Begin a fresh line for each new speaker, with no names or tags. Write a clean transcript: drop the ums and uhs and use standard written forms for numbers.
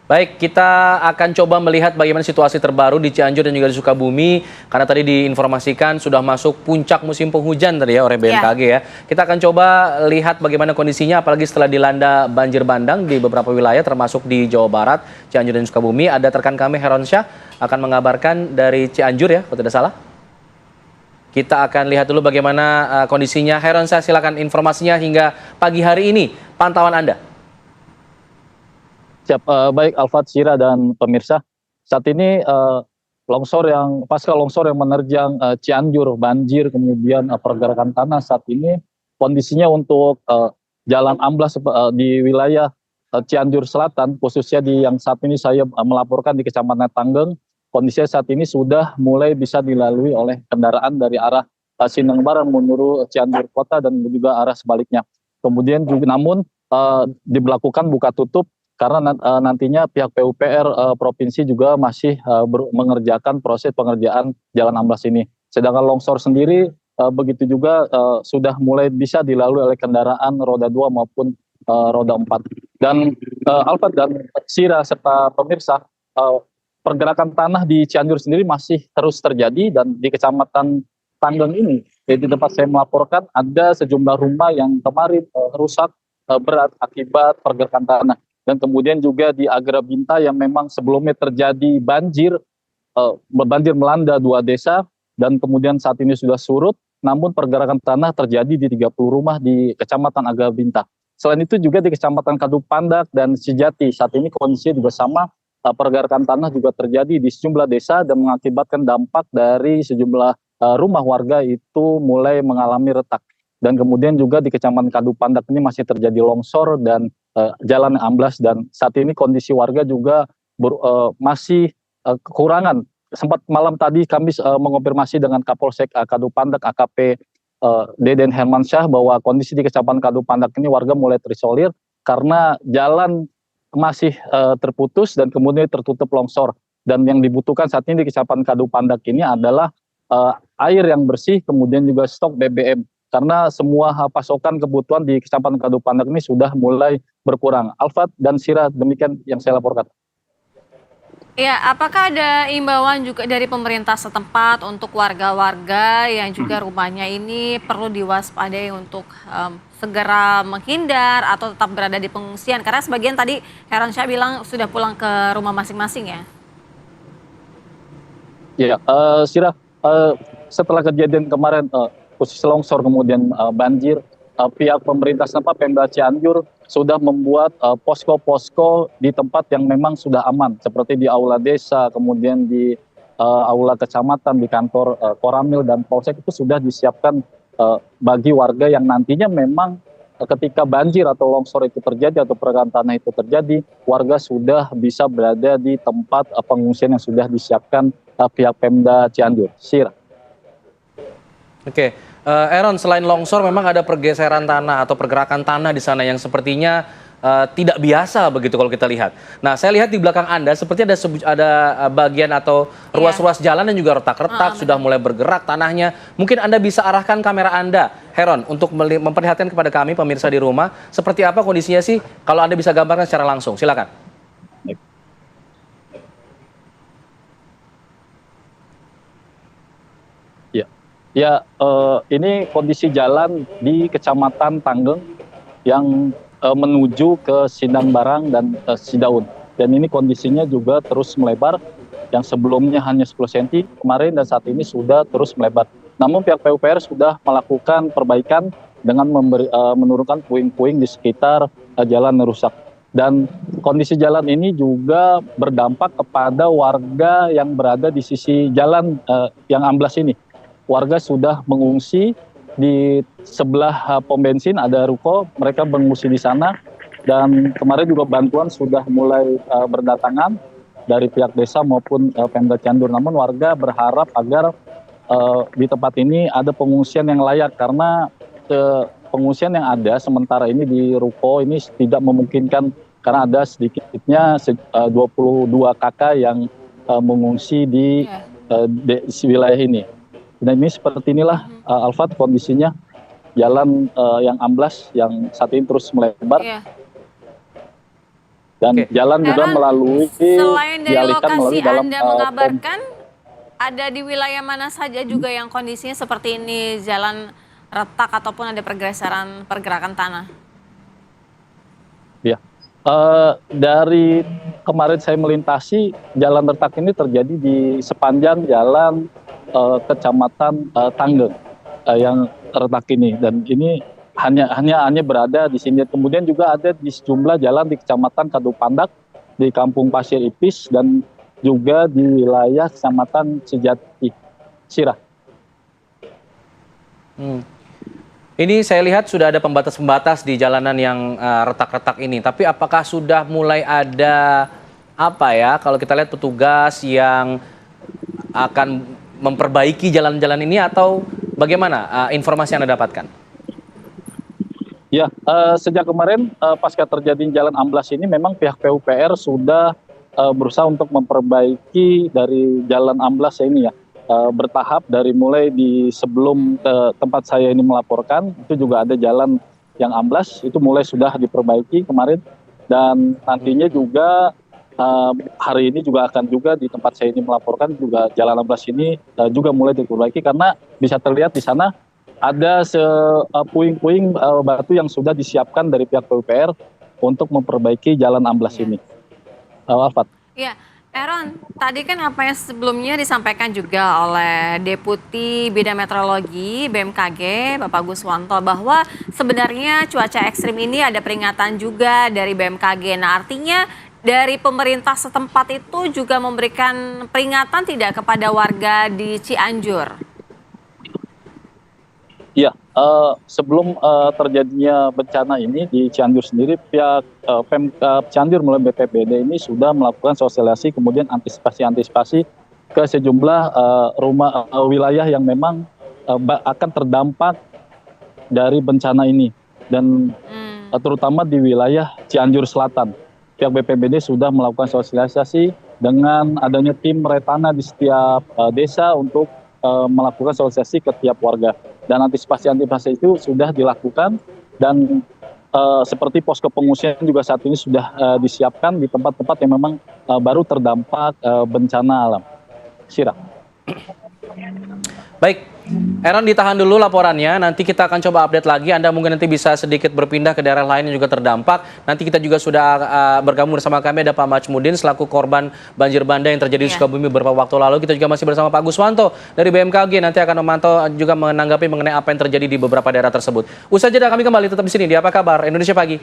Baik, kita akan coba melihat bagaimana situasi terbaru di Cianjur dan juga di Sukabumi. Karena tadi diinformasikan sudah masuk puncak musim penghujan tadi ya oleh
Ya,
BMKG ya. Kita akan coba lihat bagaimana kondisinya apalagi setelah dilanda banjir bandang di beberapa wilayah termasuk di Jawa Barat, Cianjur dan Sukabumi. Ada rekan kami Heron Syah akan mengabarkan dari Cianjur ya, kalau tidak salah. Kita akan lihat dulu bagaimana kondisinya. Heron Syah, silakan informasinya hingga pagi hari ini. Pantauan Anda.
Siap, baik Alfat, Sira, dan pemirsa. Saat ini pasca longsor yang menerjang Cianjur, banjir, kemudian pergerakan tanah saat ini kondisinya untuk jalan amblas di wilayah Cianjur Selatan, khususnya di yang saat ini saya melaporkan di Kecamatan Tanggeng, kondisinya saat ini sudah mulai bisa dilalui oleh kendaraan dari arah Sindang Barat menuju Cianjur Kota dan juga arah sebaliknya. Kemudian juga namun diberlakukan buka tutup karena nantinya pihak PUPR provinsi juga masih mengerjakan proses pengerjaan jalan amblas ini. Sedangkan longsor sendiri begitu juga sudah mulai bisa dilalui oleh kendaraan roda 2 maupun roda 4. Dan Alfred dan Sira serta pemirsa, pergerakan tanah di Cianjur sendiri masih terus terjadi dan di Kecamatan Tanggeng ini, di tempat saya melaporkan ada sejumlah rumah yang kemarin rusak berat akibat pergerakan tanah. Dan kemudian juga di Agra Binta yang memang sebelumnya terjadi banjir melanda 2 desa dan kemudian saat ini sudah surut, namun pergerakan tanah terjadi di 30 rumah di Kecamatan Agra Binta. Selain itu juga di Kecamatan Kadupandak dan Sejati saat ini kondisinya juga sama, pergerakan tanah juga terjadi di sejumlah desa dan mengakibatkan dampak dari sejumlah rumah warga itu mulai mengalami retak. Dan kemudian juga di Kecamatan Kadupandak ini masih terjadi longsor dan jalan yang amblas, dan saat ini kondisi warga juga masih kekurangan. Sempat malam tadi kami mengonfirmasi dengan Kapolsek Kadupandak AKP Deden Hermansyah bahwa kondisi di Kecamatan Kadupandak ini warga mulai terisolir karena jalan masih terputus dan kemudian tertutup longsor. Dan yang dibutuhkan saat ini di Kecamatan Kadupandak ini adalah air yang bersih, kemudian juga stok BBM. Karena semua pasokan kebutuhan di Kecamatan Kadupandak ini sudah mulai berkurang. Alfat dan Sira, demikian yang saya laporkan.
ya, apakah ada imbauan juga dari pemerintah setempat untuk warga-warga yang juga rumahnya ini perlu diwaspadai untuk segera menghindar atau tetap berada di pengungsian? Karena sebagian tadi Heron Syah bilang sudah pulang ke rumah masing-masing ya.
Ya, Sira, setelah kejadian kemarin khusus longsor kemudian banjir, pihak pemerintah setempat Pemda Cianjur sudah membuat posko-posko di tempat yang memang sudah aman, seperti di aula desa, kemudian di aula kecamatan, di kantor Koramil dan Polsek itu sudah disiapkan bagi warga yang nantinya memang ketika banjir atau longsor itu terjadi atau pergerakan tanah itu terjadi, warga sudah bisa berada di tempat pengungsian yang sudah disiapkan pihak Pemda Cianjur. Sir.
Oke, Aaron, selain longsor memang ada pergeseran tanah atau pergerakan tanah di sana yang sepertinya tidak biasa begitu kalau kita lihat. Nah, saya lihat di belakang Anda seperti ada bagian atau ruas-ruas jalan yang juga retak-retak, sudah mulai bergerak tanahnya. Mungkin Anda bisa arahkan kamera Anda, Heron, untuk memperlihatkan kepada kami pemirsa di rumah seperti apa kondisinya sih kalau Anda bisa gambarkan secara langsung. Silakan.
Ya, ini kondisi jalan di Kecamatan Tanggeng yang menuju ke Sindang Barang dan Sidaun. Dan ini kondisinya juga terus melebar, yang sebelumnya hanya 10 cm kemarin dan saat ini sudah terus melebar. Namun pihak PUPR sudah melakukan perbaikan dengan menurunkan puing-puing di sekitar jalan yang rusak. Dan kondisi jalan ini juga berdampak kepada warga yang berada di sisi jalan yang amblas ini. Warga sudah mengungsi di sebelah pom bensin, ada ruko, mereka mengungsi di sana. Dan kemarin juga bantuan sudah mulai berdatangan dari pihak desa maupun Pemda Cianjur. Namun warga berharap agar di tempat ini ada pengungsian yang layak, karena pengungsian yang ada sementara ini di ruko ini tidak memungkinkan, karena ada sedikitnya 22 kakak yang mengungsi di wilayah ini. Dan ini seperti inilah Alfat kondisinya, jalan yang amblas yang saat ini terus melebar. Dan
Oke.
jalan juga
Heran,
melalui
selain dari
dialihkan
lokasi
melalui dalam
Anda mengabarkan, ada di wilayah mana saja juga yang kondisinya seperti ini, jalan retak ataupun ada pergerakan tanah?
ya. Dari kemarin saya melintasi jalan retak ini terjadi di sepanjang jalan Kecamatan Tanggeng yang retak ini, dan ini hanya berada di sini. Kemudian juga ada di sejumlah jalan di Kecamatan Kadupandak, di Kampung Pasir Ipis, dan juga di wilayah Kecamatan Sejati Sirah.
Hmm. Ini saya lihat sudah ada pembatas-pembatas di jalanan yang retak-retak ini. Tapi apakah sudah mulai ada apa ya? Kalau kita lihat petugas yang akan memperbaiki jalan-jalan ini atau bagaimana informasi yang Anda dapatkan?
Ya, sejak kemarin pasca terjadi jalan amblas ini memang pihak PUPR sudah berusaha untuk memperbaiki dari jalan amblas ini ya. Bertahap dari mulai di sebelum ke tempat saya ini melaporkan, itu juga ada jalan yang amblas, itu mulai sudah diperbaiki kemarin, dan nantinya juga hari ini juga akan juga di tempat saya ini melaporkan juga jalan amblas ini juga mulai diperbaiki, karena bisa terlihat di sana ada puing-puing batu yang sudah disiapkan dari pihak PUPR untuk memperbaiki jalan amblas ini. Alfat.
Ya, Aaron, tadi kan apa yang sebelumnya disampaikan juga oleh Deputi Bidang Meteorologi BMKG, Bapak Guswanto, bahwa sebenarnya cuaca ekstrim ini ada peringatan juga dari BMKG. Nah, artinya dari pemerintah setempat itu juga memberikan peringatan tidak kepada warga di Cianjur?
Iya, sebelum terjadinya bencana ini di Cianjur sendiri, pihak Pemkab Cianjur melalui BPBD ini sudah melakukan sosialisasi, kemudian antisipasi ke sejumlah wilayah yang memang akan terdampak dari bencana ini, dan terutama di wilayah Cianjur Selatan. Pihak BPBD sudah melakukan sosialisasi dengan adanya tim retana di setiap desa untuk melakukan sosialisasi ke tiap warga. Dan antisipasi itu sudah dilakukan, dan seperti posko pengungsian juga saat ini sudah disiapkan di tempat-tempat yang memang baru terdampak bencana alam. Sirah.
Baik, Aaron ditahan dulu laporannya, nanti kita akan coba update lagi. Anda mungkin nanti bisa sedikit berpindah ke daerah lain yang juga terdampak. Nanti kita juga sudah bergabung bersama kami, ada Pak Majmudin selaku korban banjir bandang yang terjadi di Sukabumi beberapa waktu lalu. Kita juga masih bersama Pak Guswanto dari BMKG, nanti akan memantau juga menanggapi mengenai apa yang terjadi di beberapa daerah tersebut. Usai jeda kami kembali tetap di sini di Apa Kabar Indonesia Pagi.